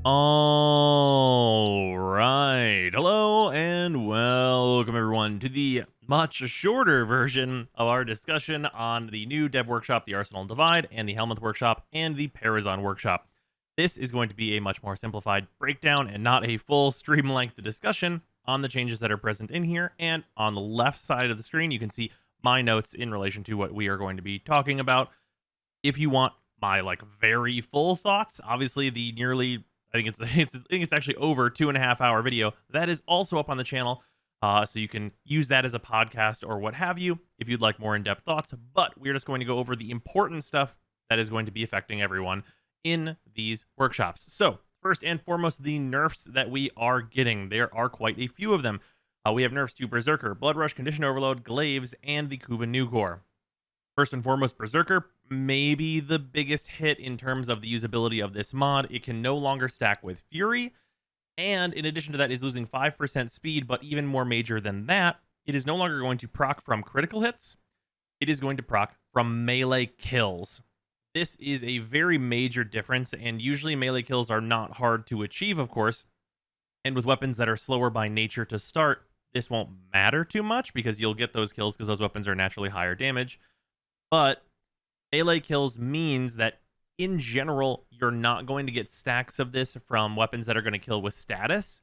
All right. Hello and welcome everyone to the much shorter version of our discussion on the new dev workshop, the Arsenal Divide, and the Helmeth workshop, and the Parazon workshop. This is going to be a much more simplified breakdown and not a full stream length discussion on the changes that are present in here. And on the left side of the screen, you can see my notes in relation to what we are going to be talking about. If you want my very full thoughts, obviously the nearly I think it's actually over 2.5 hour video that is also up on the channel, so you can use that as a podcast or what have you if you'd like more in-depth thoughts. But we're just going to go over the important stuff that is going to be affecting everyone in these workshops. So first and foremost, the nerfs that we are getting. There are quite a few of them. We have nerfs to Berserker, Blood Rush, Condition Overload, Glaives, and the Kuva New Core. First and foremost, Berserker, maybe the biggest hit in terms of the usability of this mod. It can no longer stack with Fury, and in addition to that is losing 5% speed, but even more major than that, it is no longer going to proc from critical hits. It is going to proc from melee kills. This is a very major difference, and usually melee kills are not hard to achieve, of course, and with weapons that are slower by nature to start, this won't matter too much because you'll get those kills because those weapons are naturally higher damage. But melee kills means that, in general, you're not going to get stacks of this from weapons that are going to kill with status,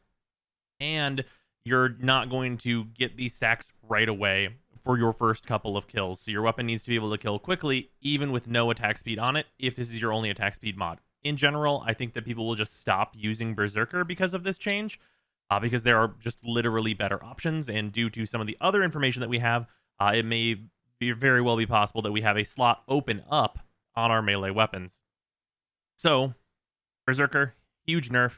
and you're not going to get these stacks right away for your first couple of kills. So your weapon needs to be able to kill quickly, even with no attack speed on it, if this is your only attack speed mod. In general, I think that people will just stop using Berserker because of this change, because there are just literally better options, and due to some of the other information that we have, it may very well be possible that we have a slot open up on our melee weapons. So, Berserker, huge nerf,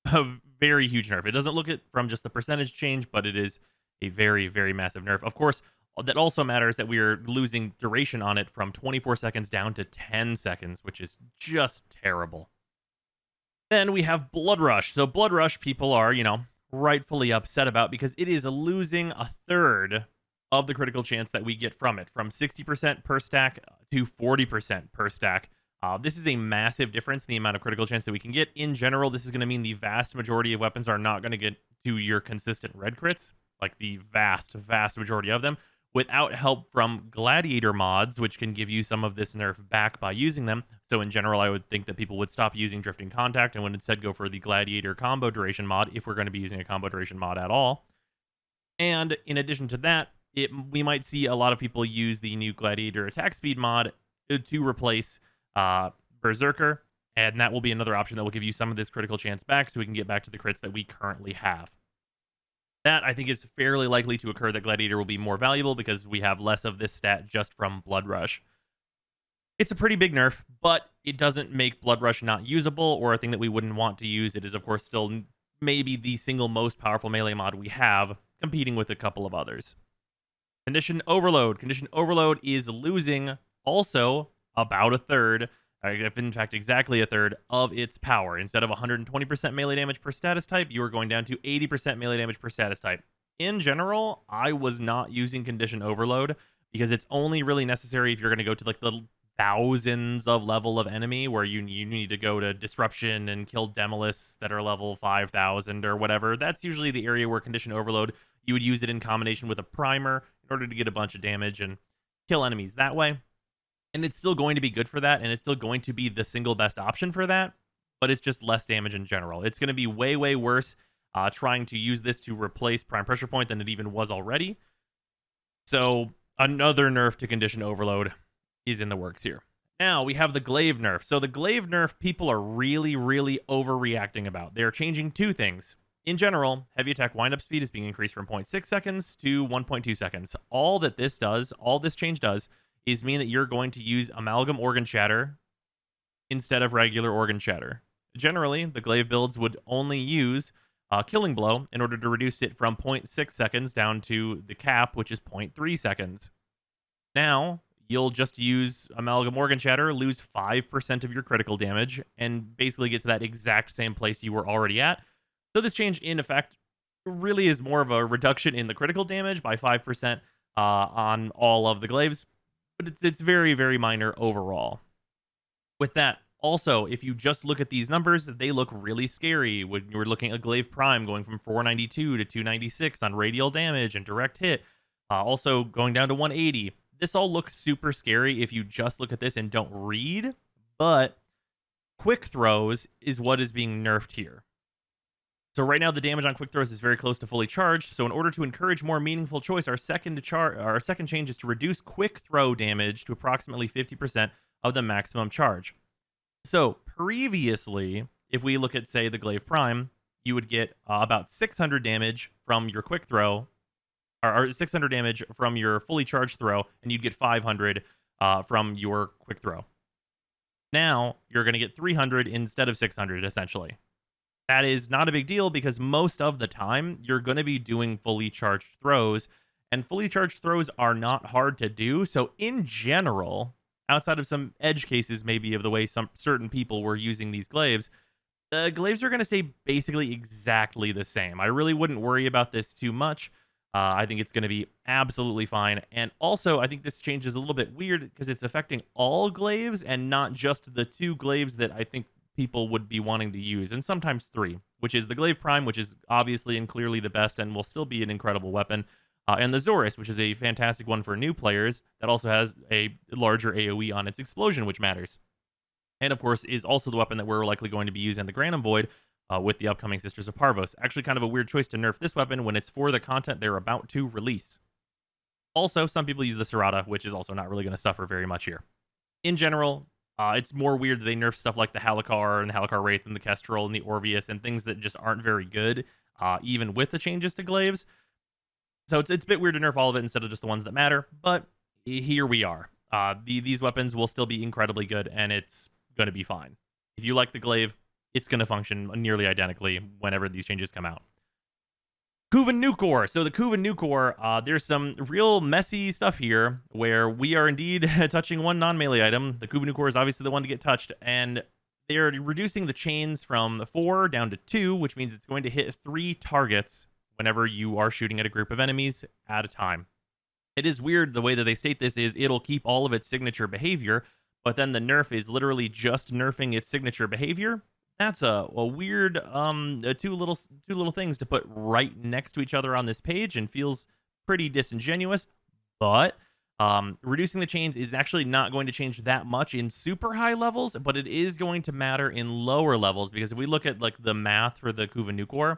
a very huge nerf. It doesn't look it from just the percentage change, but it is a very, very massive nerf. Of course, that also matters that we are losing duration on it from 24 seconds down to 10 seconds, which is just terrible. Then we have Blood Rush. So Blood Rush people are, rightfully upset about because it is losing a third of the critical chance that we get from it, from 60% per stack to 40% per stack. This is a massive difference in the amount of critical chance that we can get. In general, this is going to mean the vast majority of weapons are not going to get to your consistent red crits, like the vast, vast majority of them, without help from Gladiator mods, which can give you some of this nerf back by using them. So in general, I would think that people would stop using Drifting Contact and would instead go for the Gladiator combo duration mod if we're going to be using a combo duration mod at all. And in addition to that, we might see a lot of people use the new Gladiator attack speed mod to replace Berserker, and that will be another option that will give you some of this critical chance back so we can get back to the crits that we currently have. That, I think, is fairly likely to occur, that Gladiator will be more valuable because we have less of this stat just from Blood Rush. It's a pretty big nerf, but it doesn't make Blood Rush not usable or a thing that we wouldn't want to use. It is, of course, still maybe the single most powerful melee mod we have, competing with a couple of others. Condition Overload. Condition Overload is losing also about a third, if in fact exactly a third, of its power. Instead of 120% melee damage per status type, you are going down to 80% melee damage per status type. In general, I was not using Condition Overload because it's only really necessary if you're going to go to like the thousands of level of enemy where you need to go to Disruption and kill Demolists that are level 5,000 or whatever. That's usually the area where Condition Overload, you would use it in combination with a primer in order to get a bunch of damage and kill enemies that way. And it's still going to be good for that, and it's still going to be the single best option for that, but it's just less damage in general. It's going to be way, way worse trying to use this to replace Prime Pressure Point than it even was already. So another nerf to Condition Overload is in the works here. Now we have the Glaive Nerf. So the Glaive Nerf people are really, really overreacting about. They're changing two things. In general, heavy attack windup speed is being increased from 0.6 seconds to 1.2 seconds. All this change does, is mean that you're going to use Amalgam Organ Shatter instead of regular Organ Shatter. Generally, the Glaive builds would only use Killing Blow in order to reduce it from 0.6 seconds down to the cap, which is 0.3 seconds. Now, you'll just use Amalgam Organ Shatter, lose 5% of your critical damage, and basically get to that exact same place you were already at. So this change, in effect, really is more of a reduction in the critical damage by 5% on all of the glaives, but it's very, very minor overall. With that, Also, if you just look at these numbers, they look really scary when you're looking at Glaive Prime going from 492 to 296 on radial damage and direct hit, also going down to 180. This all looks super scary if you just look at this and don't read, but quick throws is what is being nerfed here. So right now the damage on quick throws is very close to fully charged. So in order to encourage more meaningful choice, our second change is to reduce quick throw damage to approximately 50% of the maximum charge. So previously, if we look at, say, the Glaive Prime, you would get about 600 damage from your quick throw, or 600 damage from your fully charged throw, and you'd get 500 from your quick throw. Now you're going to get 300 instead of 600, essentially. That is not a big deal because most of the time you're going to be doing fully charged throws, and fully charged throws are not hard to do. So in general, outside of some edge cases maybe of the way some certain people were using these glaives, the glaives are going to stay basically exactly the same. I really wouldn't worry about this too much. I think it's going to be absolutely fine. And also, I think this change is a little bit weird because it's affecting all glaives and not just the two glaives that I think people would be wanting to use, and sometimes three, which is the Glaive Prime, which is obviously and clearly the best and will still be an incredible weapon, and the Zorus, which is a fantastic one for new players that also has a larger AoE on its explosion, which matters. And of course, is also the weapon that we're likely going to be using the Granum Void with the upcoming Sisters of Parvos. Actually, kind of a weird choice to nerf this weapon when it's for the content they're about to release. Also, some people use the Serrata, which is also not really going to suffer very much here. In general, it's more weird that they nerf stuff like the Halicar and the Halicar Wraith and the Kestrel and the Orvius and things that just aren't very good, even with the changes to glaives. So it's a bit weird to nerf all of it instead of just the ones that matter, but here we are. These weapons will still be incredibly good, and it's going to be fine. If you like the glaive, it's going to function nearly identically whenever these changes come out. Kuva Nucor. So the Kuva Nucor, there's some real messy stuff here where we are indeed touching one non-melee item. The Kuva Nucor is obviously the one to get touched, and they're reducing the chains from 4 down to 2, which means it's going to hit 3 targets whenever you are shooting at a group of enemies at a time. It is weird the way that they state this is it'll keep all of its signature behavior, but then the nerf is literally just nerfing its signature behavior. That's a weird two little things to put right next to each other on this page and feels pretty disingenuous. But reducing the chains is actually not going to change that much in super high levels, but it is going to matter in lower levels because if we look at like the math for the Kuva Nucor,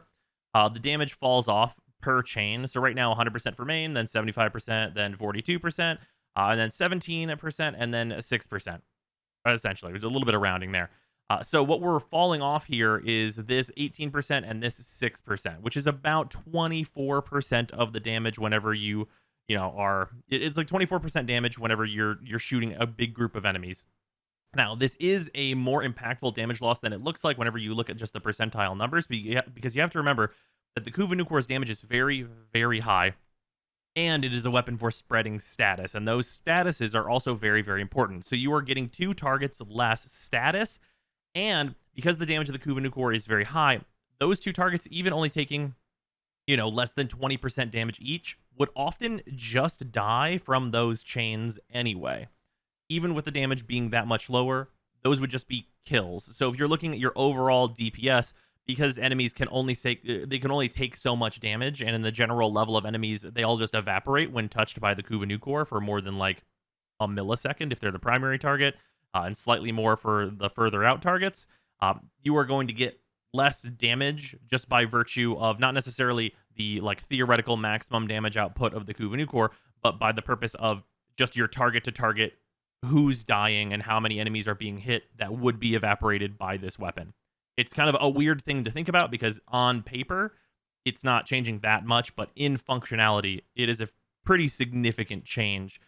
the damage falls off per chain. So right now 100% for main, then 75%, then 42%, and then 17%, and then 6%. Essentially, there's a little bit of rounding there. So what we're falling off here is this 18% and this 6%, which is about 24% of the damage whenever you are. It's like 24% damage whenever you're shooting a big group of enemies. Now, this is a more impactful damage loss than it looks like whenever you look at just the percentile numbers, because you have to remember that the Kuva Nucor's damage is very, very high, and it is a weapon for spreading status, and those statuses are also very, very important. So you are getting 2 targets less status, and because the damage of the Kuva Nucor is very high, those 2 targets, even only taking, less than 20% damage each, would often just die from those chains anyway. Even with the damage being that much lower, those would just be kills. So if you're looking at your overall DPS, because enemies can only take so much damage, and in the general level of enemies, they all just evaporate when touched by the Kuva Nucor for more than like a millisecond if they're the primary target, and slightly more for the further out targets. You are going to get less damage just by virtue of not necessarily the like theoretical maximum damage output of the Kuva Nucor, but by the purpose of just your target to target who's dying and how many enemies are being hit that would be evaporated by this weapon. It's kind of a weird thing to think about because on paper, it's not changing that much, but in functionality, it is a pretty significant change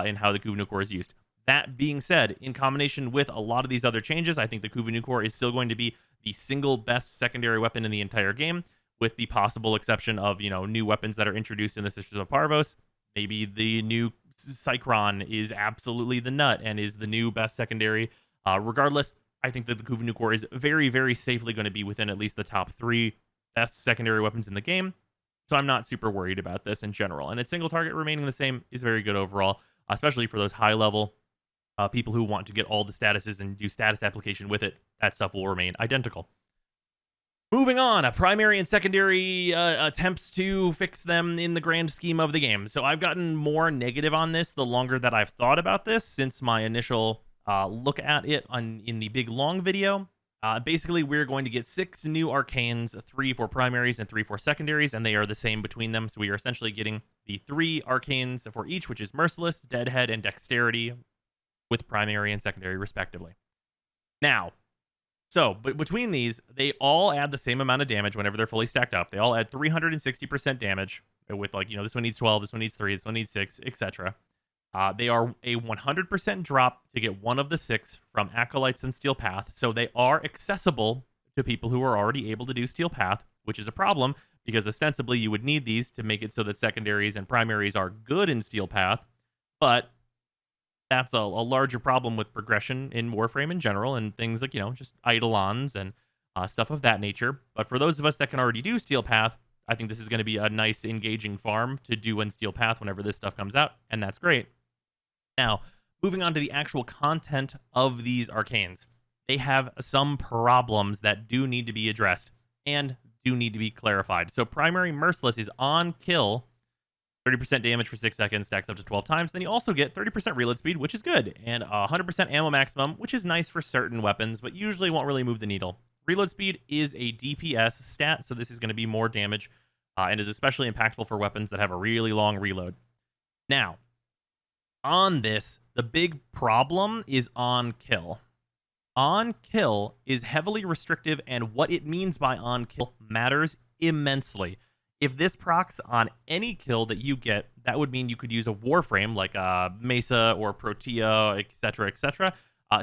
in how the Kuva Nucor is used. That being said, in combination with a lot of these other changes, I think the Kuva Nucor is still going to be the single best secondary weapon in the entire game, with the possible exception of, new weapons that are introduced in the Sisters of Parvos. Maybe the new Cycron is absolutely the nut and is the new best secondary. Regardless, I think that the Kuva Nucor is very, very safely going to be within at least the top 3 best secondary weapons in the game. So I'm not super worried about this in general. And its single target remaining the same is very good overall, especially for those high level people who want to get all the statuses and do status application with it, that stuff will remain identical. Moving on, primary and secondary attempts to fix them in the grand scheme of the game. So I've gotten more negative on this the longer that I've thought about this since my initial look at it in the big long video. Basically, we're going to get 6 new arcanes, 3 for primaries and 3 for secondaries, and they are the same between them. So we are essentially getting the 3 arcanes for each, which is Merciless, Deadhead, and Dexterity, with primary and secondary respectively. Now, but between these, they all add the same amount of damage whenever they're fully stacked up. They all add 360% damage with, like, this one needs 12, this one needs 3, this one needs 6, etc. They are a 100% drop to get one of the 6 from Acolytes and Steel Path, so they are accessible to people who are already able to do Steel Path, which is a problem, because ostensibly you would need these to make it so that secondaries and primaries are good in Steel Path, but that's a larger problem with progression in Warframe in general, and things like, just Eidolons and stuff of that nature. But for those of us that can already do Steel Path, I think this is going to be a nice, engaging farm to do in Steel Path whenever this stuff comes out, and that's great. Now, moving on to the actual content of these arcanes. They have some problems that do need to be addressed and do need to be clarified. So primary Merciless is on kill, 30% damage for 6 seconds, stacks up to 12 times. Then you also get 30% reload speed, which is good, and 100% ammo maximum, which is nice for certain weapons, but usually won't really move the needle. Reload speed is a DPS stat, so this is going to be more damage, and is especially impactful for weapons that have a really long reload. Now, on this, the big problem is on kill. On kill is heavily restrictive, and what it means by on kill matters immensely. If this procs on any kill that you get, that would mean you could use a Warframe like Mesa or Protea, etc.,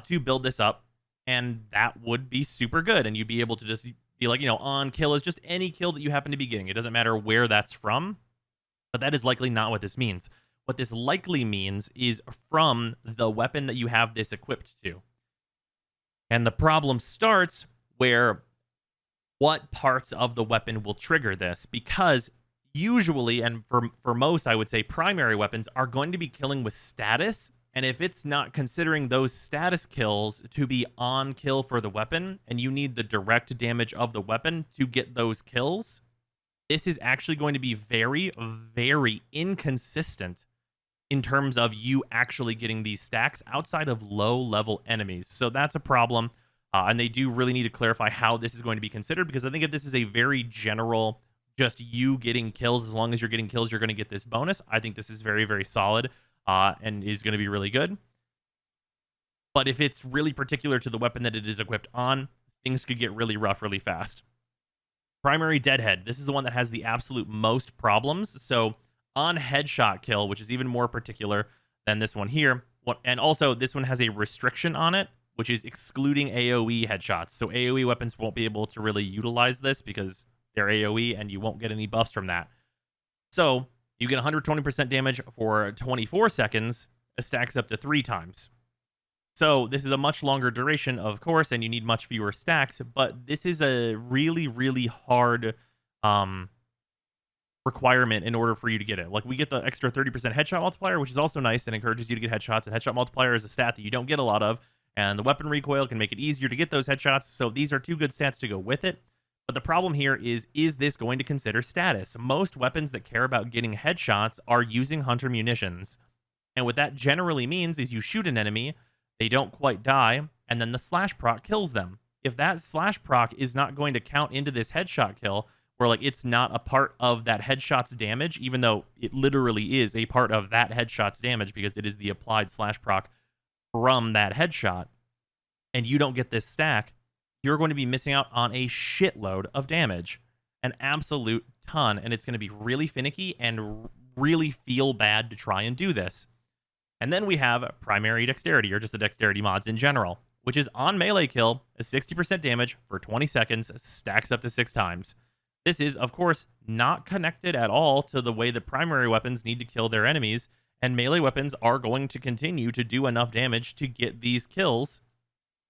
to build this up, and that would be super good. And you'd be able to just be like, on kill is just any kill that you happen to be getting. It doesn't matter where that's from, but that is likely not what this means. What this likely means is from the weapon that you have this equipped to. And the problem starts where what parts of the weapon will trigger this, because usually, and for most, I would say primary weapons are going to be killing with status, and if it's not considering those status kills to be on kill for the weapon, and you need the direct damage of the weapon to get those kills, this is actually going to be very, very inconsistent in terms of you actually getting these stacks outside of low-level enemies. So that's a problem. And they do really need to clarify how this is going to be considered, because I think if this is a very general, just you getting kills, as long as you're getting kills, you're going to get this bonus, I think this is very, very solid and is going to be really good. But if it's really particular to the weapon that it is equipped on, things could get really rough really fast. Primary Deadhead. This is the one that has the absolute most problems. So on headshot kill, which is even more particular than this one here, and also this one has a restriction on it, which is excluding AoE headshots. So AoE weapons won't be able to really utilize this because they're AoE and you won't get any buffs from that. So you get 120% damage for 24 seconds. It stacks up to 3 times. So this is a much longer duration, of course, and you need much fewer stacks, but this is a really, really hard requirement in order for you to get it. Like, we get the extra 30% headshot multiplier, which is also nice and encourages you to get headshots, and headshot multiplier is a stat that you don't get a lot of, and the weapon recoil can make it easier to get those headshots, so these are 2 good stats to go with it. But the problem here is this going to consider status? Most weapons that care about getting headshots are using hunter munitions. And what that generally means is you shoot an enemy, they don't quite die, and then the slash proc kills them. If that slash proc is not going to count into this headshot kill, where, like, it's not a part of that headshot's damage, even though it literally is a part of that headshot's damage because it is the applied slash proc from that headshot, and you don't get this stack, you're going to be missing out on a shitload of damage, an absolute ton, and it's going to be really finicky and really feel bad to try and do this. And then we have primary dexterity, or just the dexterity mods in general, which is on melee kill, a 60% damage for 20 seconds, stacks up to 6 times. This is, of course, not connected at all to the way that primary weapons need to kill their enemies, and melee weapons are going to continue to do enough damage to get these kills,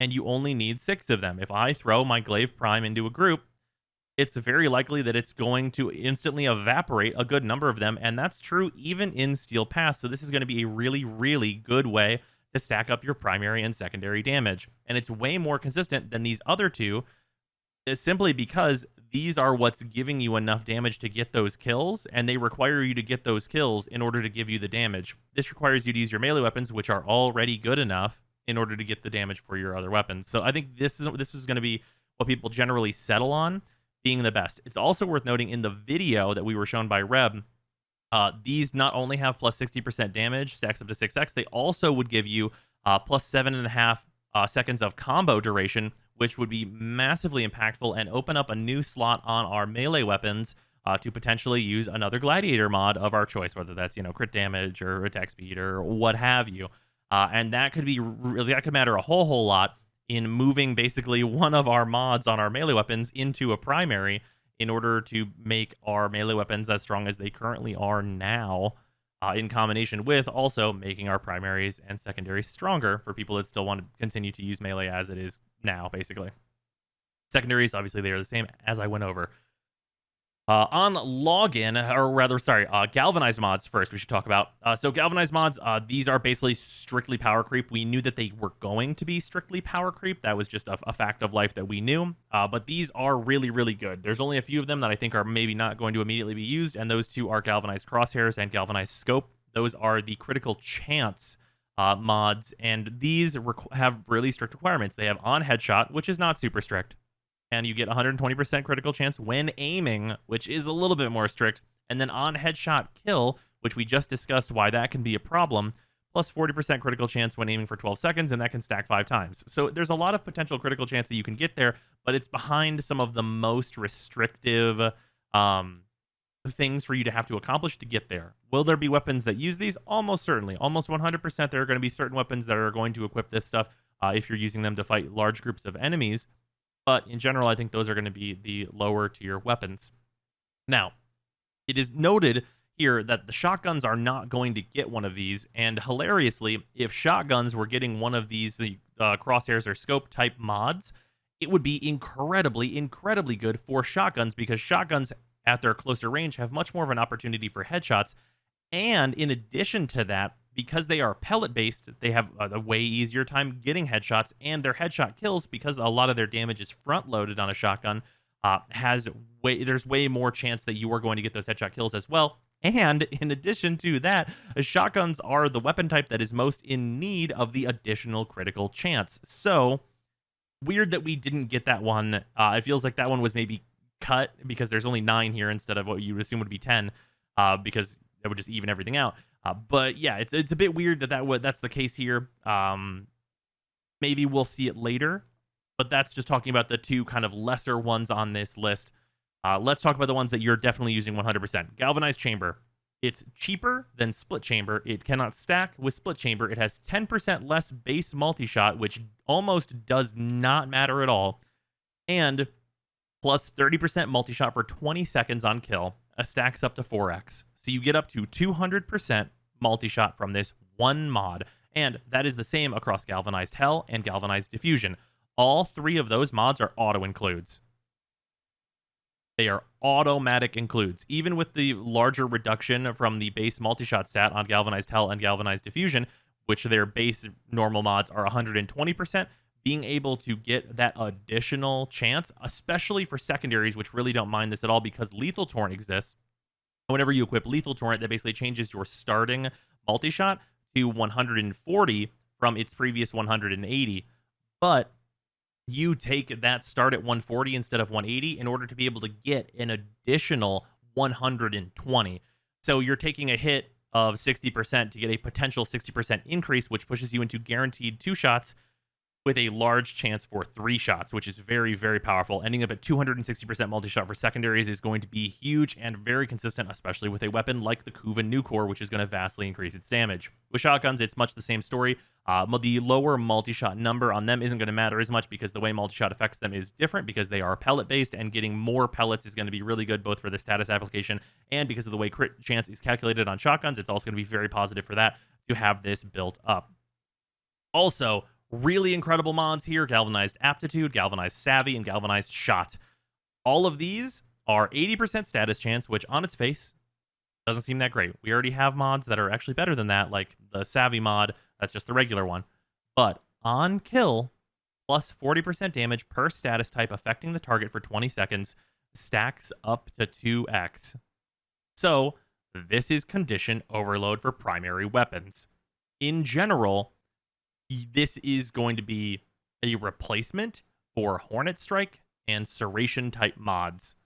and you only need 6 of them. If I throw my Glaive Prime into a group, it's very likely that it's going to instantly evaporate a good number of them, and that's true even in Steel Path, so this is going to be a really, really good way to stack up your primary and secondary damage. And it's way more consistent than these other two, is simply because these are what's giving you enough damage to get those kills, and they require you to get those kills in order to give you the damage. This requires you to use your melee weapons, which are already good enough, in order to get the damage for your other weapons. So I think this is going to be what people generally settle on being the best. It's also worth noting in the video that we were shown by Reb, these not only have plus 60% damage, stacks up to 6x, they also would give you plus 7.5 seconds of combo duration, which would be massively impactful and open up a new slot on our melee weapons to potentially use another gladiator mod of our choice, whether that's, crit damage or attack speed or what have you. And that could be that could matter a whole lot in moving basically one of our mods on our melee weapons into a primary in order to make our melee weapons as strong as they currently are now, in combination with also making our primaries and secondaries stronger for people that still want to continue to use melee as it is now, basically. Secondaries, obviously, they are the same as I went over. On login, or rather, sorry, Galvanized Mods first, we should talk about. So Galvanized Mods, these are basically strictly power creep. We knew that they were going to be strictly power creep. That was just a fact of life that we knew. But these are really, really good. There's only a few of them that I think are maybe not going to immediately be used, and those two are Galvanized Crosshairs and Galvanized Scope. Those are the critical chance mods, and these have really strict requirements. They have on headshot, which is not super strict, and you get 120% critical chance when aiming, which is a little bit more strict, and then on headshot kill, which we just discussed why that can be a problem, plus 40% critical chance when aiming for 12 seconds, and that can stack 5 times. So there's a lot of potential critical chance that you can get there, but it's behind some of the most restrictive things for you to have to accomplish to get there. Will there be weapons that use these? Almost certainly. Almost 100% there are going to be certain weapons that are going to equip this stuff if you're using them to fight large groups of enemies. But in general, I think those are going to be the lower tier weapons. Now, it is noted here that the shotguns are not going to get one of these. And hilariously, if shotguns were getting one of these crosshairs or scope type mods, it would be incredibly, incredibly good for shotguns, because shotguns at their closer range have much more of an opportunity for headshots. And in addition to that, because they are pellet-based, they have a way easier time getting headshots, and their headshot kills, because a lot of their damage is front-loaded on a shotgun, there's way more chance that you are going to get those headshot kills as well. And in addition to that, shotguns are the weapon type that is most in need of the additional critical chance. So, weird that we didn't get that one. It feels like that one was maybe cut because there's only 9 here instead of what you would assume would be 10, because that would just even everything out. But yeah, it's a bit weird that's the case here. Maybe we'll see it later, but that's just talking about the two kind of lesser ones on this list. Let's talk about the ones that you're definitely using 100%. Galvanized Chamber. It's cheaper than Split Chamber. It cannot stack with Split Chamber. It has 10% less base multi-shot, which almost does not matter at all. And plus 30% multi-shot for 20 seconds on kill. Stacks up to 4x. So you get up to 200% multi-shot from this one mod. And that is the same across Galvanized Hell and Galvanized Diffusion. All 3 of those mods are auto-includes. They are automatic includes. Even with the larger reduction from the base multi-shot stat on Galvanized Hell and Galvanized Diffusion, which their base normal mods are 120%, being able to get that additional chance, especially for secondaries, which really don't mind this at all because Lethal Torrent exists. Whenever you equip Lethal Torrent, that basically changes your starting multi-shot to 140 from its previous 180. But you take that start at 140 instead of 180 in order to be able to get an additional 120. So you're taking a hit of 60% to get a potential 60% increase, which pushes you into guaranteed 2 shots with a large chance for 3 shots, which is very, very powerful. Ending up at 260% multi-shot for secondaries is going to be huge and very consistent, especially with a weapon like the Kuva Nucor, which is going to vastly increase its damage. With shotguns, it's much the same story. The lower multi-shot number on them isn't going to matter as much because the way multi-shot affects them is different because they are pellet-based, and getting more pellets is going to be really good both for the status application and because of the way crit chance is calculated on shotguns. It's also going to be very positive for that to have this built up. Also, really incredible mods here: Galvanized Aptitude, Galvanized Savvy, and Galvanized Shot. All of these are 80% status chance, which on its face Doesn't seem that great. We already have mods that are actually better than that, like the Savvy mod. That's just the regular one. But on kill, plus 40% damage per status type affecting the target for 20 seconds stacks up to 2x. So, this is condition overload for primary weapons. In general, this is going to be a replacement for Hornet Strike and Serration type mods.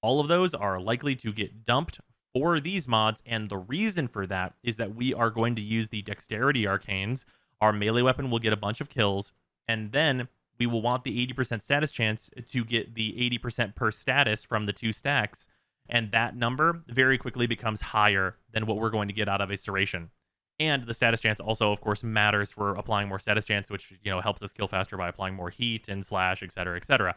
All of those are likely to get dumped for these mods, and the reason for that is that we are going to use the Dexterity Arcanes. Our melee weapon will get a bunch of kills, and then we will want the 80% status chance to get the 80% per status from the 2 stacks, and that number very quickly becomes higher than what we're going to get out of a Serration. And the status chance also, of course, matters for applying more status chance, which helps us kill faster by applying more heat and slash, etc., etc.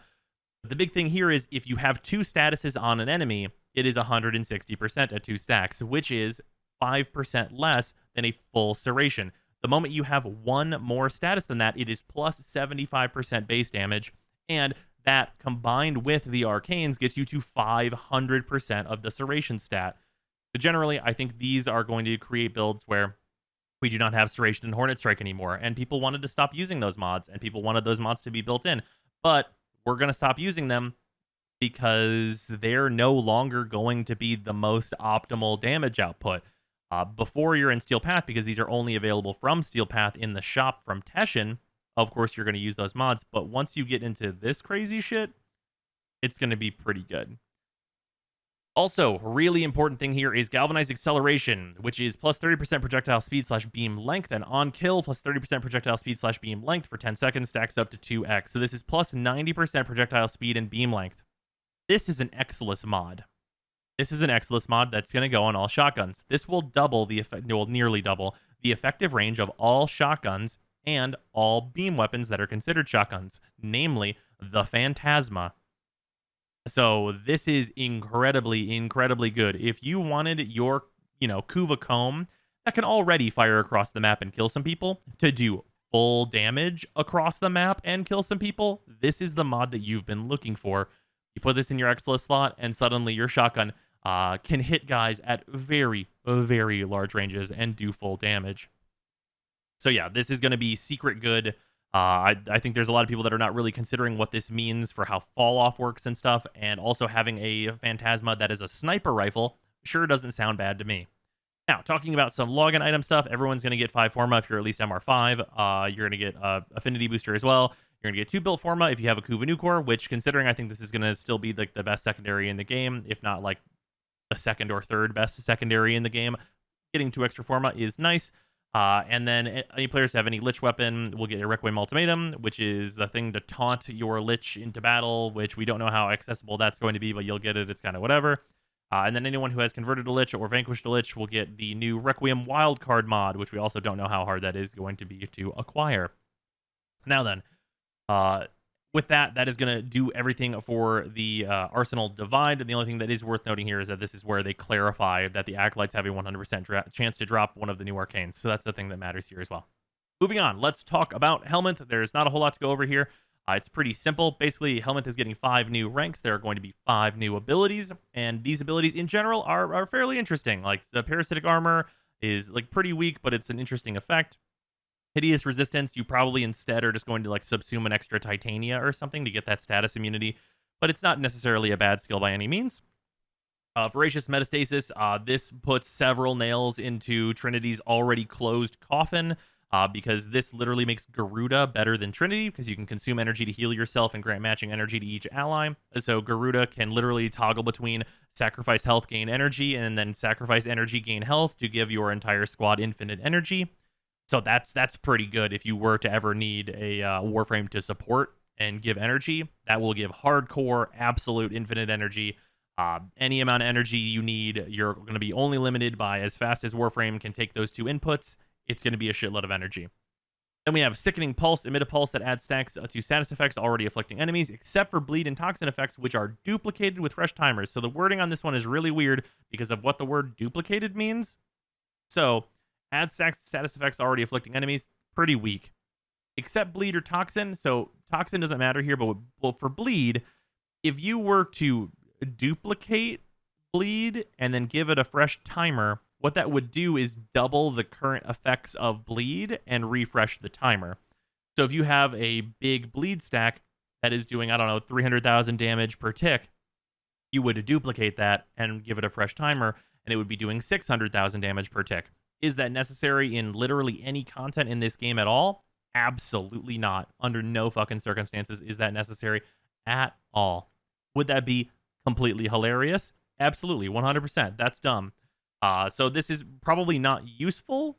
The big thing here is if you have 2 statuses on an enemy, it is 160% at 2 stacks, which is 5% less than a full Serration. The moment you have 1 more status than that, it is plus 75% base damage, and that combined with the Arcanes gets you to 500% of the Serration stat. But generally, I think these are going to create builds where we do not have Serration and Hornet Strike anymore, and people wanted to stop using those mods, and people wanted those mods to be built in. But we're going to stop using them because they're no longer going to be the most optimal damage output. Before you're in Steel Path, because these are only available from Steel Path in the shop from Teshin, of course you're going to use those mods, but once you get into this crazy shit, it's going to be pretty good. Also, really important thing here is Galvanized Acceleration, which is plus 30% projectile speed / beam length, and on kill, plus 30% projectile speed / beam length for 10 seconds stacks up to 2x. So this is plus 90% projectile speed and beam length. This is an Exilus mod. This is an Exilus mod that's going to go on all shotguns. This will double the nearly double the effective range of all shotguns and all beam weapons that are considered shotguns, namely the Phantasma. So this is incredibly, incredibly good. If you wanted your, Kuva comb that can already fire across the map and kill some people to do full damage across the map and kill some people, this is the mod that you've been looking for. You put this in your Exilus slot, and suddenly your shotgun can hit guys at very, very large ranges and do full damage. So yeah, this is going to be secret good. I think there's a lot of people that are not really considering what this means for how fall off works and stuff, and also having a Phantasma that is a sniper rifle sure doesn't sound bad to me. Now, talking about some login item stuff, everyone's going to get 5 Forma if you're at least MR5. You're going to get Affinity Booster as well. You're going to get 2 built Forma if you have a Kuva Nucor, which, considering I think this is going to still be like the best secondary in the game, if not like the second or third best secondary in the game, getting 2 extra Forma is nice. And then any players who have any Lich weapon will get a Requiem Ultimatum, which is the thing to taunt your Lich into battle, which we don't know how accessible that's going to be, but you'll get it. It's kind of whatever. And then anyone who has converted a Lich or vanquished a Lich will get the new Requiem Wildcard mod, which we also don't know how hard that is going to be to acquire. Now then, with that, that is going to do everything for the Arsenal Divide. And the only thing that is worth noting here is that this is where they clarify that the Acolytes have a 100% chance to drop one of the new Arcanes. So that's the thing that matters here as well. Moving on, let's talk about Helminth. There's not a whole lot to go over here. It's pretty simple. Basically, Helminth is getting 5 new ranks. There are going to be 5 new abilities, and these abilities in general are fairly interesting. Like the Parasitic Armor is like pretty weak, but it's an interesting effect. Hideous Resistance, you probably instead are just going to like subsume an extra Titania or something to get that status immunity, but it's not necessarily a bad skill by any means. Voracious Metastasis, this puts several nails into Trinity's already closed coffin, because this literally makes Garuda better than Trinity, because you can consume energy to heal yourself and grant matching energy to each ally. So Garuda can literally toggle between sacrifice health, gain energy, and then sacrifice energy, gain health to give your entire squad infinite energy. So that's pretty good if you were to ever need a Warframe to support and give energy. That will give hardcore, absolute infinite energy. Any amount of energy you need, you're going to be only limited by as fast as Warframe can take those 2 inputs. It's going to be a shitload of energy. Then we have Sickening Pulse, Emit a Pulse that adds stacks to status effects already afflicting enemies, except for Bleed and Toxin effects, which are duplicated with fresh timers. So the wording on this one is really weird because of what the word duplicated means. So, add stacks to status effects already afflicting enemies, pretty weak. Except Bleed or Toxin, so Toxin doesn't matter here, but for Bleed, if you were to duplicate bleed and then give it a fresh timer, what that would do is double the current effects of bleed and refresh the timer. So if you have a big bleed stack that is doing, I don't know, 300,000 damage per tick, you would duplicate that and give it a fresh timer, and it would be doing 600,000 damage per tick. Is that necessary in literally any content in this game at all? Absolutely not. Under no fucking circumstances is that necessary at all. Would that be completely hilarious? Absolutely, 100%. That's dumb. So this is probably not useful,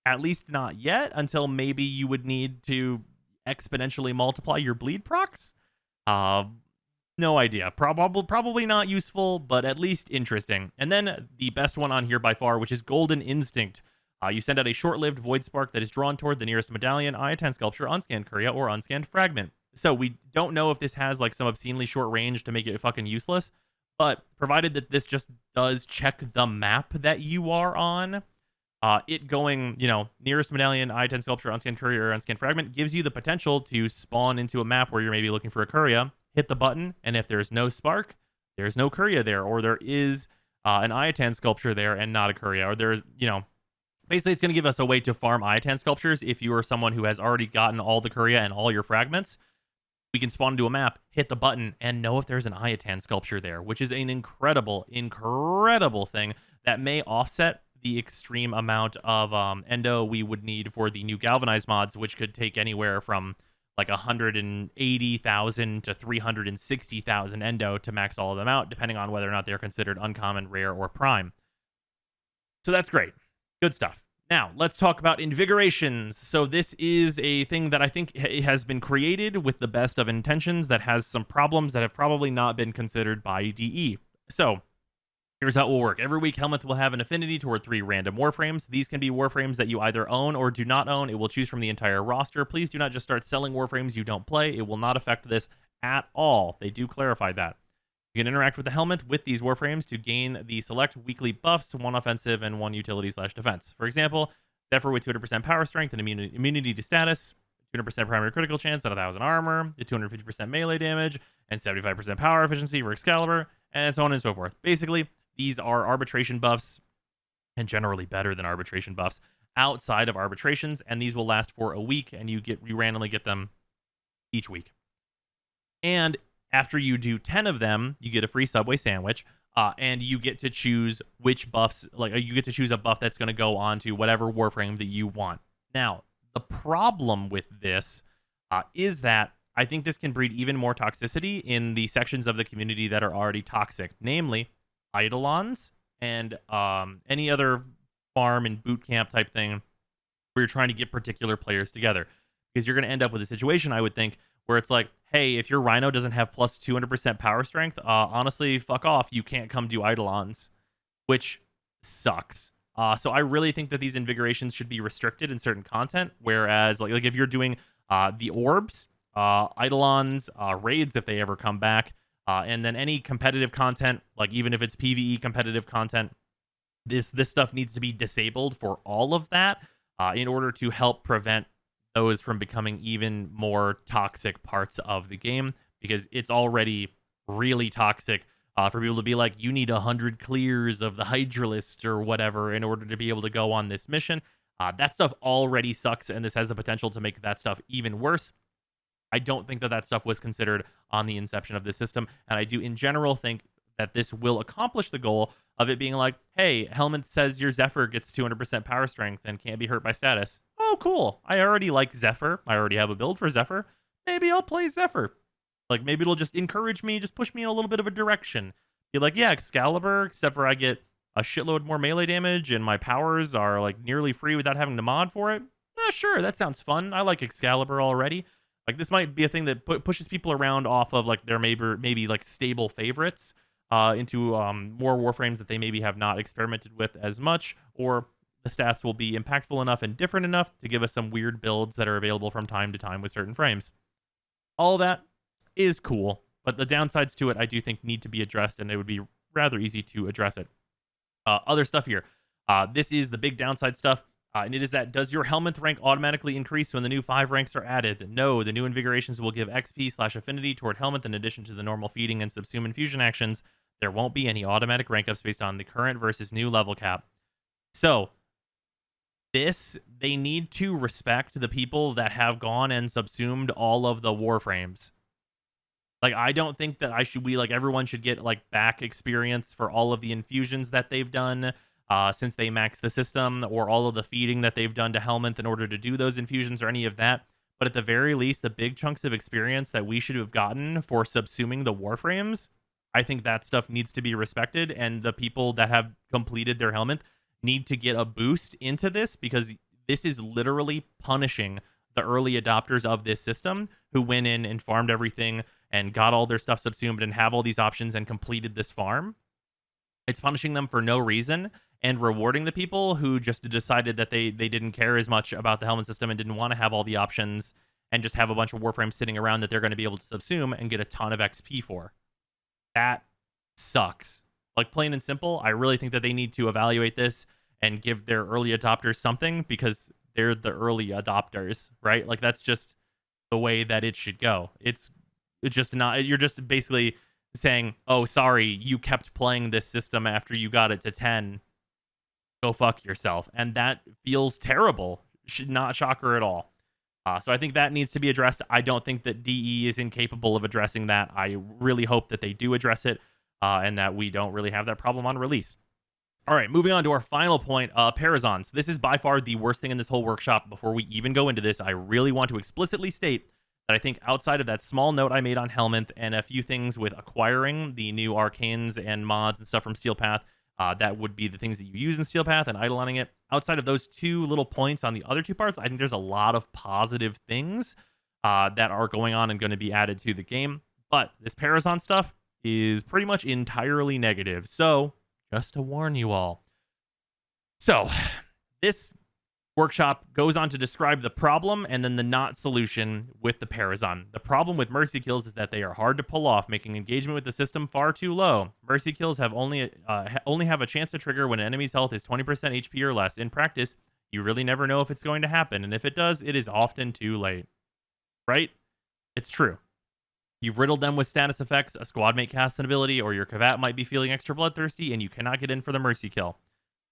at least not yet, until maybe you would need to exponentially multiply your bleed procs. No idea. Probably not useful, but at least interesting. And then the best one on here by far, which is Golden Instinct. You send out a short-lived void spark that is drawn toward the nearest medallion, Iotan sculpture, unscanned Curia, or unscanned fragment. So we don't know if this has like some obscenely short range to make it fucking useless, but provided that this just does check the map that you are on, it going, nearest medallion, Iotan sculpture, unscanned Curia, or unscanned fragment gives you the potential to spawn into a map where you're maybe looking for a Curia, hit the button, and if there's no spark, there's no Curia there, or there is an Iotan sculpture there and not a Curia, or there's, basically it's going to give us a way to farm Iotan sculptures if you are someone who has already gotten all the Curia and all your fragments. We can spawn into a map, hit the button, and know if there's an Iotan sculpture there, which is an incredible, incredible thing that may offset the extreme amount of endo we would need for the new Galvanized mods, which could take anywhere from like 180,000 to 360,000 endo to max all of them out, depending on whether or not they're considered uncommon, rare, or prime. So that's great. Good stuff. Now, let's talk about invigorations. So this is a thing that I think has been created with the best of intentions that has some problems that have probably not been considered by DE. So here's how it will work. Every week, Helmeth will have an affinity toward 3 random Warframes. These can be Warframes that you either own or do not own. It will choose from the entire roster. Please do not just start selling Warframes you don't play. It will not affect this at all. They do clarify that. You can interact with the Helmeth with these Warframes to gain the select weekly buffs, 1 offensive and 1 utility/defense. For example, Zephyr with 200% power strength and immunity to status, 200% primary critical chance and 1,000 armor, 250% melee damage, and 75% power efficiency for Excalibur, and so on and so forth. Basically, these are arbitration buffs, and generally better than arbitration buffs, outside of arbitrations, and these will last for a week, and you randomly get them each week. And after you do 10 of them, you get a free Subway sandwich, and you get to choose which buffs, you get to choose a buff that's going to go on to whatever Warframe that you want. Now, the problem with this is that I think this can breed even more toxicity in the sections of the community that are already toxic, namely Eidolons and any other farm and boot camp type thing where you're trying to get particular players together. Because you're going to end up with a situation, I would think, where it's like, hey, if your Rhino doesn't have plus 200% power strength, honestly, fuck off. You can't come do Eidolons, which sucks. So I really think that these invigorations should be restricted in certain content, whereas like if you're doing the orbs, Eidolons, raids if they ever come back, and then any competitive content, like even if it's PvE competitive content, this stuff needs to be disabled for all of that in order to help prevent those from becoming even more toxic parts of the game, because it's already really toxic for people to be like, you need 100 clears of the Hydralist or whatever in order to be able to go on this mission. That stuff already sucks, and this has the potential to make that stuff even worse. I don't think that stuff was considered on the inception of this system, and I do in general think that this will accomplish the goal of it being like, hey, Helmeth says your Zephyr gets 200% power strength and can't be hurt by status. Oh, cool. I already like Zephyr. I already have a build for Zephyr. Maybe I'll play Zephyr. Like, maybe it'll just encourage me, just push me in a little bit of a direction. Be like, yeah, Excalibur, except for I get a shitload more melee damage and my powers are, like, nearly free without having to mod for it. Sure, that sounds fun. I like Excalibur already. Like, this might be a thing that pushes people around off of, like, their maybe like, stable favorites into more Warframes that they maybe have not experimented with as much, or the stats will be impactful enough and different enough to give us some weird builds that are available from time to time with certain frames. All that is cool, but the downsides to it I do think need to be addressed, and it would be rather easy to address it. Other stuff here. This is the big downside stuff, and it is that, does your Helmeth rank automatically increase when the new 5 ranks are added? No, the new invigorations will give XP/affinity toward Helmeth in addition to the normal feeding and subsume infusion actions There won't be any automatic rank ups based on the current versus new level cap. So they need to respect the people that have gone and subsumed all of the Warframes. Like, I don't think that everyone should get like back experience for all of the infusions that they've done since they maxed the system, or all of the feeding that they've done to Helminth in order to do those infusions, or any of that. But at the very least, the big chunks of experience that we should have gotten for subsuming the Warframes, I think that stuff needs to be respected, and the people that have completed their Helminth need to get a boost into this, because this is literally punishing the early adopters of this system who went in and farmed everything and got all their stuff subsumed and have all these options and completed this farm. It's punishing them for no reason and rewarding the people who just decided that they didn't care as much about the Helminth system and didn't want to have all the options and just have a bunch of Warframes sitting around that they're going to be able to subsume and get a ton of XP for. That sucks. Like, plain and simple, I really think that they need to evaluate this and give their early adopters something, because they're the early adopters, right? Like, that's just the way that it should go. It's just not, you're just basically saying, oh, sorry, you kept playing this system after you got it to 10. Go fuck yourself. And that feels terrible. Should not shocker at all. So I think that needs to be addressed. I don't think that DE is incapable of addressing that. I really hope that they do address it, and that we don't really have that problem on release. All right, moving on to our final point, Parazons. This is by far the worst thing in this whole workshop. Before we even go into this, I really want to explicitly state that I think outside of that small note I made on Helminth and a few things with acquiring the new arcanes and mods and stuff from Steel Path, that would be the things that you use in Steel Path and idolining it. Outside of those two little points on the other two parts, I think there's a lot of positive things that are going on and going to be added to the game. But this Parazon stuff is pretty much entirely negative. So, just to warn you all. So, this workshop goes on to describe the problem and then the not solution with the Parazon. The problem with mercy kills is that they are hard to pull off, making engagement with the system far too low. Mercy kills have only have a chance to trigger when an enemy's health is 20% HP or less. In practice, you really never know if it's going to happen, and if it does, it is often too late. Right? It's true. You've riddled them with status effects, a squad mate casts an ability, or your Kavat might be feeling extra bloodthirsty, and you cannot get in for the mercy kill.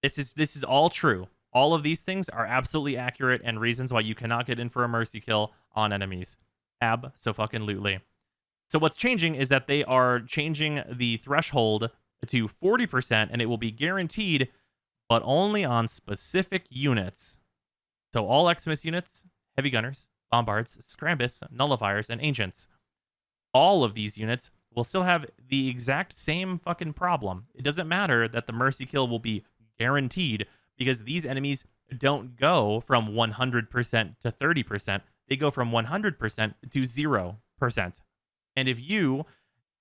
This is all true. All of these things are absolutely accurate and reasons why you cannot get in for a mercy kill on enemies. Abso-fucking-lutely. So what's changing is that they are changing the threshold to 40%, and it will be guaranteed, but only on specific units. So all Xmas units, heavy gunners, bombards, scrambus, nullifiers, and ancients. All of these units will still have the exact same fucking problem. It doesn't matter that the mercy kill will be guaranteed, because these enemies don't go from 100% to 30%. They go from 100% to 0%. And if you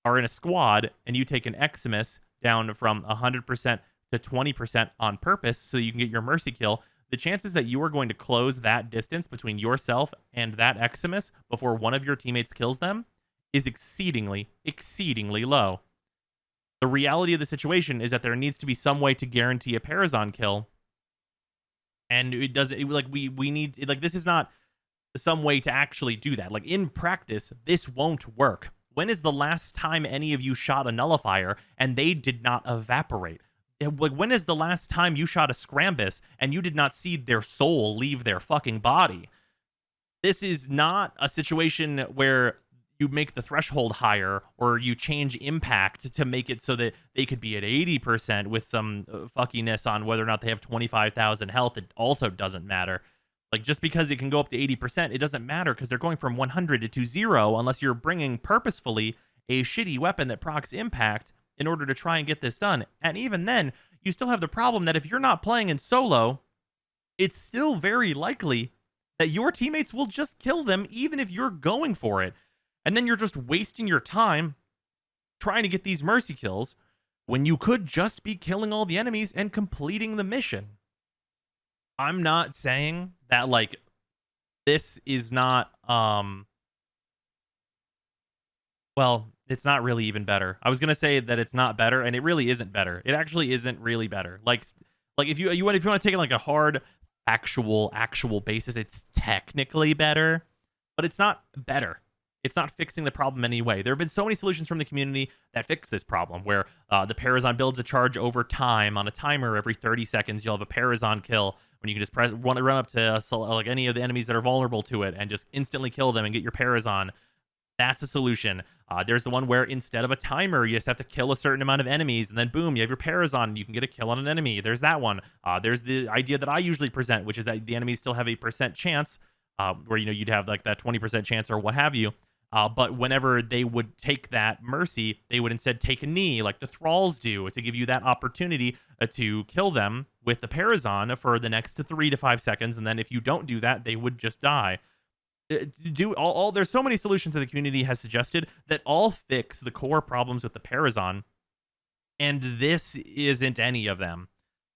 are in a squad and you take an Xmas down from 100% to 20% on purpose so you can get your mercy kill, the chances that you are going to close that distance between yourself and that Xmas before one of your teammates kills them is exceedingly, exceedingly low. The reality of the situation is that there needs to be some way to guarantee a Parazon kill. And it doesn't, like, we need, like, this is not some way to actually do that. Like, in practice, this won't work. When is the last time any of you shot a nullifier and they did not evaporate? Like, when is the last time you shot a scrambus and you did not see their soul leave their fucking body? This is not a situation where you make the threshold higher or you change impact to make it so that they could be at 80% with some fuckiness on whether or not they have 25,000 health. It also doesn't matter. Like, just because it can go up to 80%, it doesn't matter, because they're going from 100 to 0 unless you're bringing purposefully a shitty weapon that procs impact in order to try and get this done. And even then, you still have the problem that if you're not playing in solo, it's still very likely that your teammates will just kill them even if you're going for it. And then you're just wasting your time trying to get these mercy kills when you could just be killing all the enemies and completing the mission. I'm not saying that, like, this is not, well, it's not really even better. I was going to say that it's not better, and it really isn't better. It actually isn't really better. Like if you want to take it like a hard, actual basis, it's technically better, but it's not better. It's not fixing the problem anyway. There have been so many solutions from the community that fix this problem, where the Parazon builds a charge over time on a timer. Every 30 seconds, you'll have a Parazon kill when you can just run up to like any of the enemies that are vulnerable to it and just instantly kill them and get your Parazon. That's a solution. There's the one where instead of a timer, you just have to kill a certain amount of enemies, and then boom, you have your Parazon, and you can get a kill on an enemy. There's that one. There's the idea that I usually present, which is that the enemies still have a percent chance, where you'd have like that 20% chance or what have you. But whenever they would take that mercy, they would instead take a knee, like the thralls do, to give you that opportunity to kill them with the Parazon for the next 3 to 5 seconds, and then if you don't do that, they would just die. There's so many solutions that the community has suggested that all fix the core problems with the Parazon, and this isn't any of them.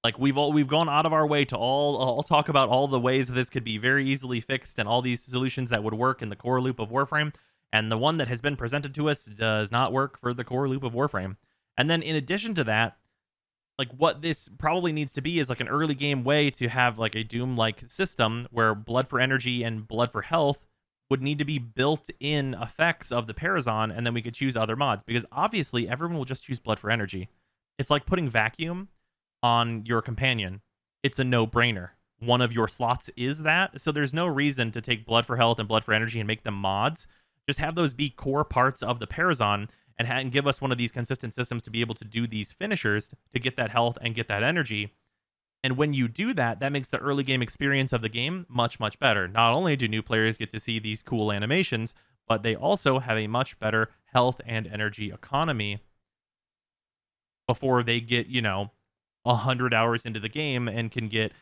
Like we've gone out of our way to all talk about all the ways that this could be very easily fixed and all these solutions that would work in the core loop of Warframe, and the one that has been presented to us does not work for the core loop of Warframe. And then in addition to that, like what this probably needs to be is like an early game way to have like a Doom-like system where blood for energy and blood for health would need to be built-in effects of the Parazon, and then we could choose other mods, because obviously everyone will just choose blood for energy. It's like putting vacuum on your companion. It's a no-brainer. One of your slots is that, so there's no reason to take blood for health and blood for energy and make them mods. Just have those be core parts of the Parazon, and give us one of these consistent systems to be able to do these finishers to get that health and get that energy. And when you do that, that makes the early game experience of the game much, much better. Not only do new players get to see these cool animations, but they also have a much better health and energy economy before they get, 100 hours into the game and can get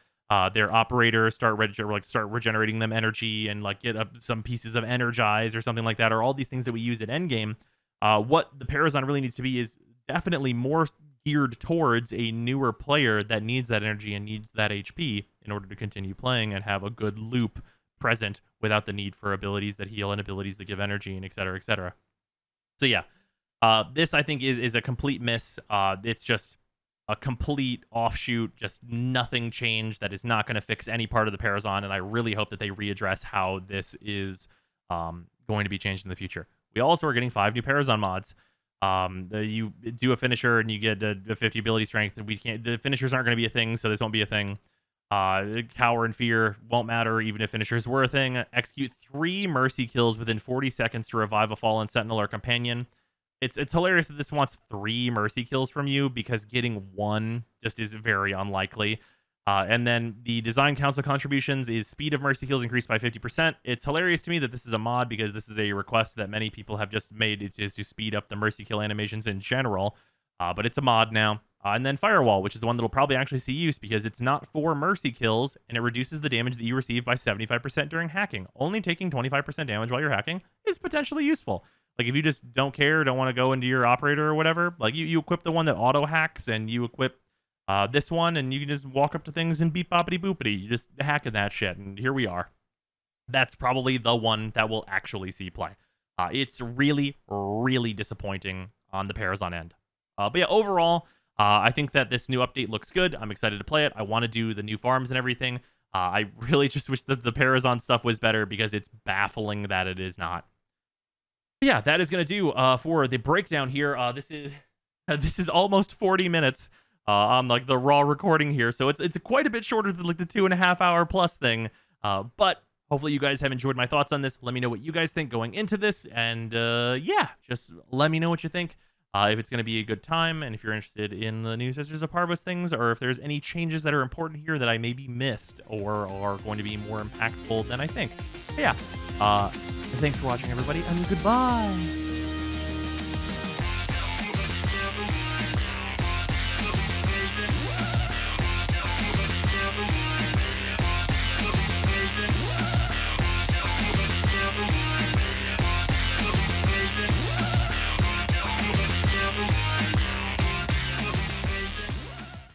their operator start regenerating them energy and like get some pieces of energize or something like that, or all these things that we use at endgame. What the Parazon really needs to be is definitely more geared towards a newer player that needs that energy and needs that HP in order to continue playing and have a good loop present without the need for abilities that heal and abilities that give energy and et cetera, et cetera. So yeah, this I think is a complete miss. It's just a complete offshoot, just nothing changed. That is not going to fix any part of the Parazon, and I really hope that they readdress how this is going to be changed in the future. We also are getting 5 new Parazon mods. You do a finisher and you get a 50 ability strength, and the finishers aren't going to be a thing, so this won't be a thing. Cower and Fear won't matter even if finishers were a thing. Execute 3 mercy kills within 40 seconds to revive a fallen sentinel or companion. It's hilarious that this wants 3 mercy kills from you, because getting 1 just is very unlikely. And then the design council contributions is speed of mercy kills increased by 50%. It's hilarious to me that this is a mod, because this is a request that many people have just made. It is to speed up the mercy kill animations in general, but it's a mod now. And then Firewall, which is the one that will probably actually see use, because it's not 4 mercy kills, and it reduces the damage that you receive by 75% during hacking. Only taking 25% damage while you're hacking is potentially useful. Like if you just don't care, don't want to go into your operator or whatever, like you equip the one that auto hacks, and you equip this one, and you can just walk up to things and beep boppity boopity. You just hacking that shit, and here we are. That's probably the one that will actually see play. It's really, really disappointing on the Parazon end. But yeah, overall, I think that this new update looks good. I'm excited to play it. I want to do the new farms and everything. I really just wish that the Parazon stuff was better, because it's baffling that it is not. But yeah, that is going to do for the breakdown here. This is almost 40 minutes. On like the raw recording here, so it's quite a bit shorter than like the 2.5 hour plus thing, but hopefully you guys have enjoyed my thoughts on this. Let me know what you guys think going into this, and yeah, just let me know what you think, if it's going to be a good time, and if you're interested in the new Sisters of Parvos things, or if there's any changes that are important here that I maybe missed or are going to be more impactful than I think. But yeah, thanks for watching, everybody, and goodbye.